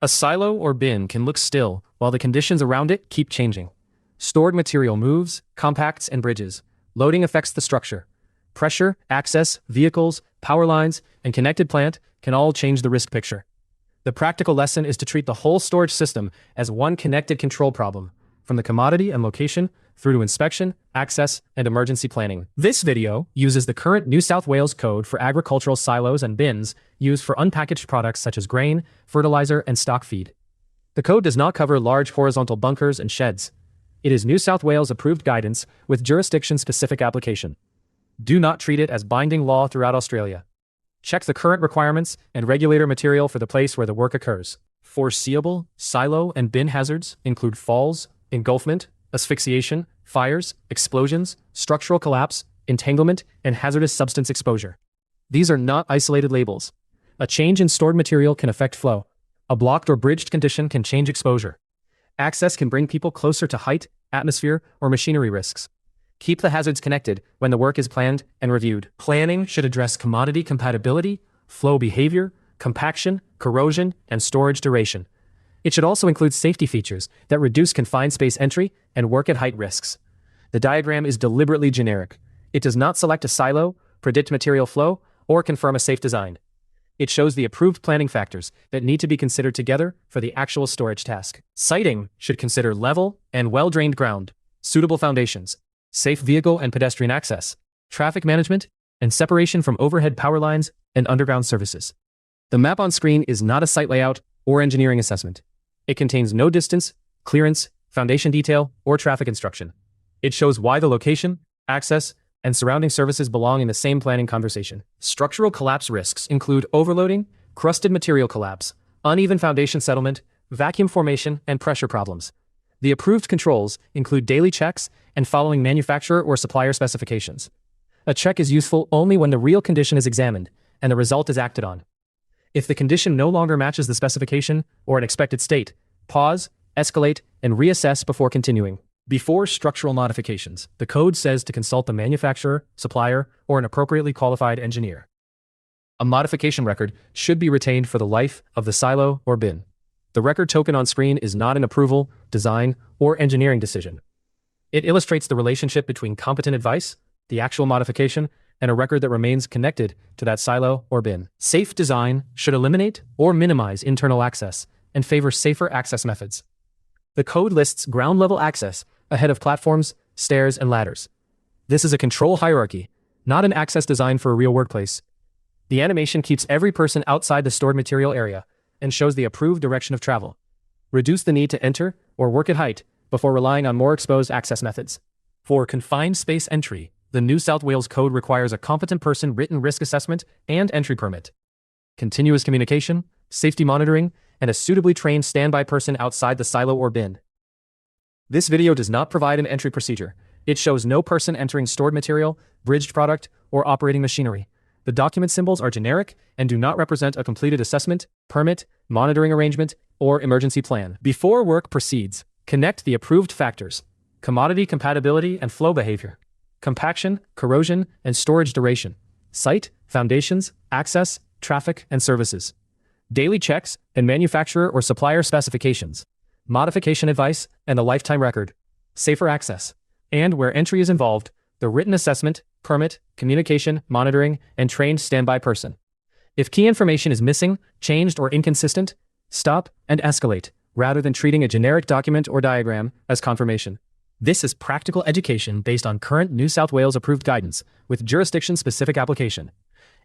A silo or bin can look still while the conditions around it keep changing. Stored material moves, compacts, and bridges. Loading affects the structure. Pressure, access, vehicles, power lines, and connected plant can all change the risk picture. The practical lesson is to treat the whole storage system as one connected control problem, from the commodity and location through to inspection, access, and emergency planning. This video uses the current New South Wales Code for agricultural silos and bins used for unpackaged products such as grain, fertilizer, and stock feed. The code does not cover large horizontal bunkers and sheds. It is New South Wales approved guidance with jurisdiction-specific application. Do not treat it as binding law throughout Australia. Check the current requirements and regulator material for the place where the work occurs. Foreseeable, silo, and bin hazards include falls, engulfment, asphyxiation, fires, explosions, structural collapse, entanglement, and hazardous substance exposure. These are not isolated labels. A change in stored material can affect flow. A blocked or bridged condition can change exposure. Access can bring people closer to height, atmosphere, or machinery risks. Keep the hazards connected when the work is planned and reviewed. Planning should address commodity compatibility, flow behavior, compaction, corrosion, and storage duration. It should also include safety features that reduce confined space entry and work at height risks. The diagram is deliberately generic. It does not select a silo, predict material flow, or confirm a safe design. It shows the approved planning factors that need to be considered together for the actual storage task. Siting should consider level and well-drained ground, suitable foundations, safe vehicle and pedestrian access, traffic management, and separation from overhead power lines and underground services. The map on screen is not a site layout or engineering assessment. It contains no distance, clearance, foundation detail, or traffic instruction. It shows why the location, access, and surrounding services belong in the same planning conversation. Structural collapse risks include overloading, crusted material collapse, uneven foundation settlement, vacuum formation, and pressure problems. The approved controls include daily checks and following manufacturer or supplier specifications. A check is useful only when the real condition is examined and the result is acted on. If the condition no longer matches the specification or an expected state, pause, escalate, and reassess before continuing. Before structural modifications, the code says to consult the manufacturer, supplier, or an appropriately qualified engineer. A modification record should be retained for the life of the silo or bin. The record token on screen is not an approval, design, or engineering decision. It illustrates the relationship between competent advice, the actual modification, and a record that remains connected to that silo or bin. Safe design should eliminate or minimize internal access and favor safer access methods. The code lists ground-level access ahead of platforms, stairs, and ladders. This is a control hierarchy, not an access design for a real workplace. The animation keeps every person outside the stored material area and shows the approved direction of travel. Reduce the need to enter or work at height before relying on more exposed access methods. For confined space entry, the New South Wales Code requires a competent person written risk assessment and entry permit, continuous communication, safety monitoring, and a suitably trained standby person outside the silo or bin. This video does not provide an entry procedure. It shows no person entering stored material, bridged product, or operating machinery. The document symbols are generic and do not represent a completed assessment, permit, monitoring arrangement, or emergency plan. Before work proceeds, connect the approved factors: commodity compatibility and flow behavior, compaction, corrosion, and storage duration, site, foundations, access, traffic, and services, daily checks and manufacturer or supplier specifications, modification advice and a lifetime record, safer access, and where entry is involved, the written assessment, permit, communication, monitoring, and trained standby person. If key information is missing, changed, or inconsistent, stop and escalate, rather than treating a generic document or diagram as confirmation. This is practical education based on current New South Wales approved guidance with jurisdiction-specific application.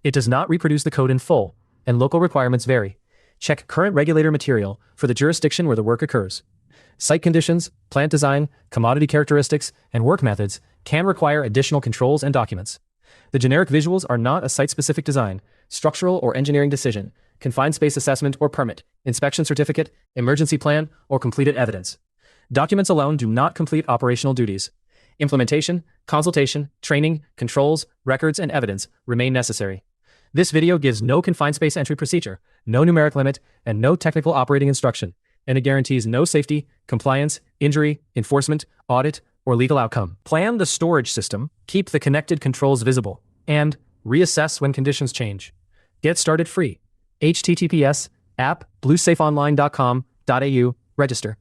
It does not reproduce the code in full, and local requirements vary. Check current regulator material for the jurisdiction where the work occurs. Site conditions, plant design, commodity characteristics, and work methods can require additional controls and documents. The generic visuals are not a site-specific design, structural or engineering decision, confined space assessment or permit, inspection certificate, emergency plan, or completed evidence. Documents alone do not complete operational duties. Implementation, consultation, training, controls, records, and evidence remain necessary. This video gives no confined space entry procedure, no numeric limit, and no technical operating instruction, and it guarantees no safety, compliance, injury, enforcement, audit, or legal outcome. Plan the storage system, keep the connected controls visible, and reassess when conditions change. Get started free. https App, bluesafeonline.com.au, register.